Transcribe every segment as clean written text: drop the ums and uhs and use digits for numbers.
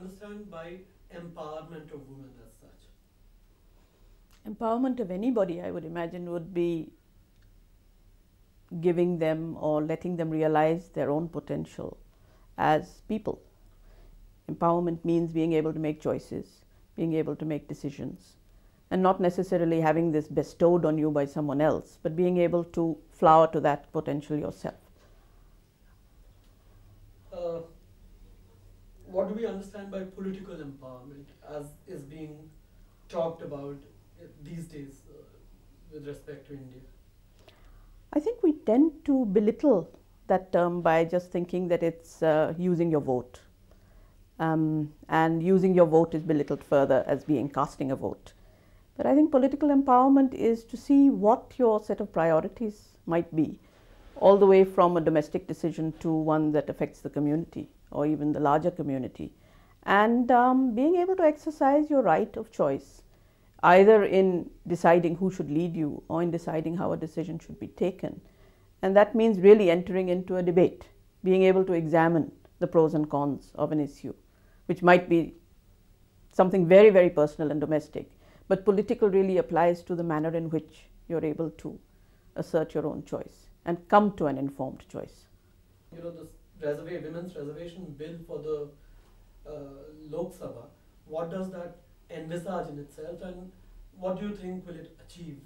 understand by empowerment of women as such? Empowerment of anybody, I would imagine, would be giving them or letting them realize their own potential as people. Empowerment means being able to make choices, being able to make decisions, and not necessarily having this bestowed on you by someone else, but being able to flower to that potential yourself. What do we understand by political empowerment as is being talked about these days with respect to India? I think we tend to belittle that term by just thinking that it's using your vote. And using your vote is belittled further as being casting a vote. But I think political empowerment is to see what your set of priorities might be, all the way from a domestic decision to one that affects the community or even the larger community, and being able to exercise your right of choice, either in deciding who should lead you or in deciding how a decision should be taken. And that means really entering into a debate, being able to examine the pros and cons of an issue, which might be something very, very personal and domestic, but political really applies to the manner in which you're able to assert your own choice and come to an informed choice. You know, this women's reservation bill for the Lok Sabha, what does that envisage in itself, and what do you think will it achieve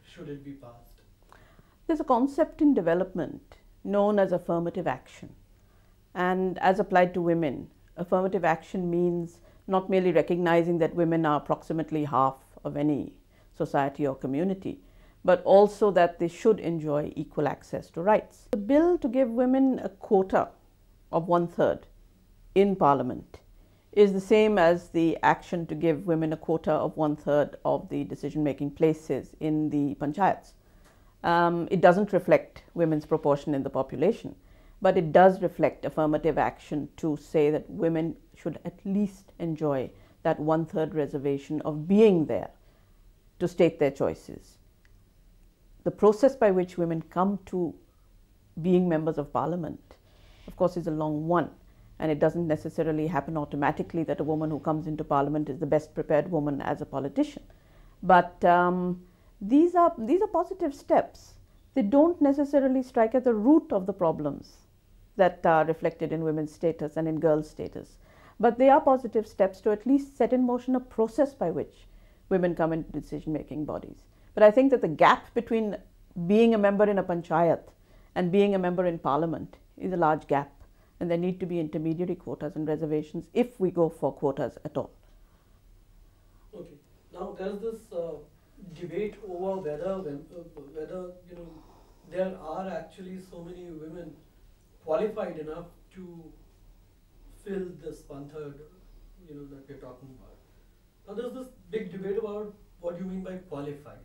should it be passed? There's a concept in development known as affirmative action, and as applied to women, affirmative action means not merely recognizing that women are approximately half of any society or community, but also that they should enjoy equal access to rights. The bill to give women a quota of 1/3 in Parliament is the same as the action to give women a quota of 1/3 of the decision-making places in the panchayats. It doesn't reflect women's proportion in the population, but it does reflect affirmative action to say that women should at least enjoy that 1/3 reservation of being there to state their choices. The process by which women come to being members of Parliament, of course, is a long one, and it doesn't necessarily happen automatically that a woman who comes into Parliament is the best prepared woman as a politician. But these are positive steps. They don't necessarily strike at the root of the problems that are reflected in women's status and in girls' status, but they are positive steps to at least set in motion a process by which women come into decision-making bodies. But I think that the gap between being a member in a panchayat and being a member in Parliament is a large gap, and there need to be intermediary quotas and reservations if we go for quotas at all. Okay. Now there's this debate over whether there are actually so many women qualified enough to fill this 1/3 that we're talking about. Now there's this big debate about what do you mean by qualified.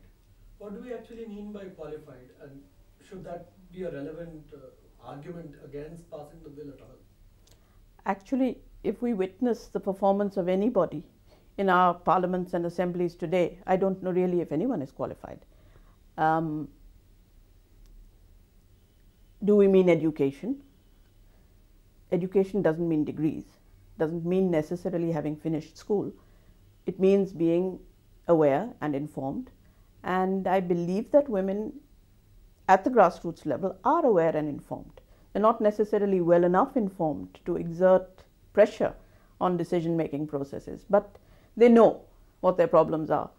What do we actually mean by qualified, and should that be a relevant argument against passing the bill at all? Actually, if we witness the performance of anybody in our parliaments and assemblies today, I don't know really if anyone is qualified. Do we mean education? Education doesn't mean degrees, doesn't mean necessarily having finished school. It means being aware and informed, and I believe that women at the grassroots level are aware and informed. They're not necessarily well enough informed to exert pressure on decision-making processes, but they know what their problems are,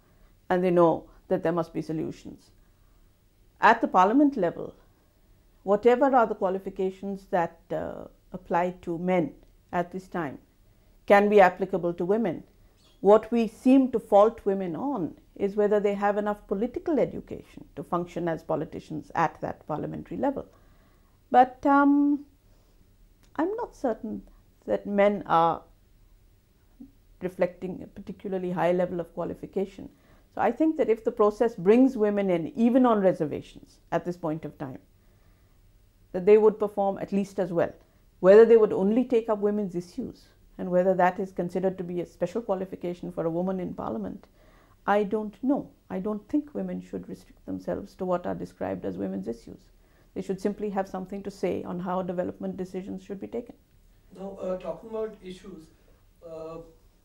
and they know that there must be solutions. At the Parliament level, whatever are the qualifications that apply to men at this time can be applicable to women. What we seem to fault women on is whether they have enough political education to function as politicians at that parliamentary level. But I'm not certain that men are reflecting a particularly high level of qualification. So I think that if the process brings women in, even on reservations at this point of time, that they would perform at least as well. Whether they would only take up women's issues and whether that is considered to be a special qualification for a woman in Parliament, I don't know. I don't think women should restrict themselves to what are described as women's issues. They should simply have something to say on how development decisions should be taken. Now, talking about issues, uh,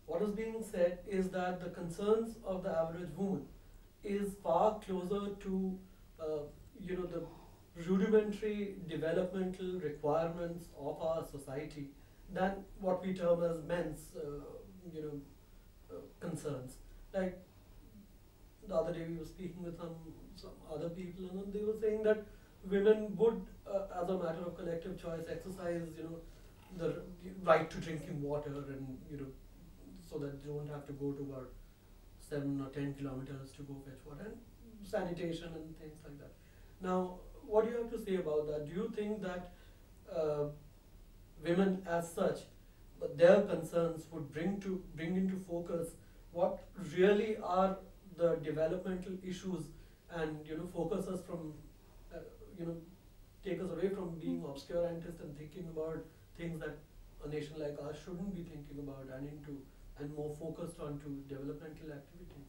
what is being said is that the concerns of the average woman is far closer to the rudimentary developmental requirements of our society than what we term as men's concerns. Like the other day we were speaking with some other people, and they were saying that women would, as a matter of collective choice, exercise the right to drinking water, and so that they don't have to go to about 7 or 10 kilometers to go fetch water, and sanitation and things like that. Now, what do you have to say about that? Do you think that women as such, but their concerns would bring into focus what really are the developmental issues, and focus us from uh, you know take us away from being obscurantist and thinking about things that a nation like ours shouldn't be thinking about, and more focused onto developmental activities?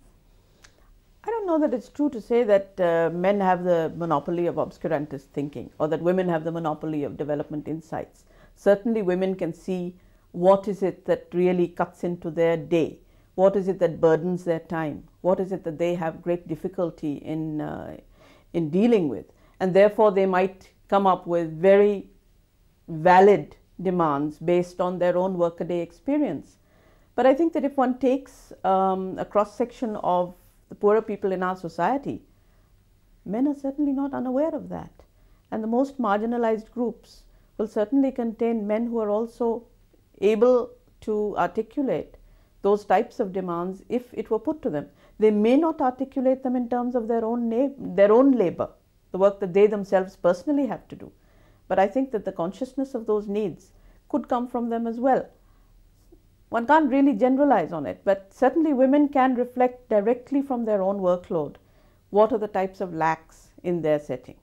I don't know that it's true to say that men have the monopoly of obscurantist thinking, or that women have the monopoly of development insights. Certainly women can see what is it that really cuts into their day, what is it that burdens their time, what is it that they have great difficulty in dealing with, and therefore they might come up with very valid demands based on their own workaday experience. But I think that if one takes a cross-section of the poorer people in our society, men are certainly not unaware of that. And the most marginalized groups will certainly contain men who are also able to articulate those types of demands if it were put to them. They may not articulate them in terms of their own labor, the work that they themselves personally have to do. But I think that the consciousness of those needs could come from them as well. One can't really generalize on it, but certainly women can reflect directly from their own workload what are the types of lacks in their setting.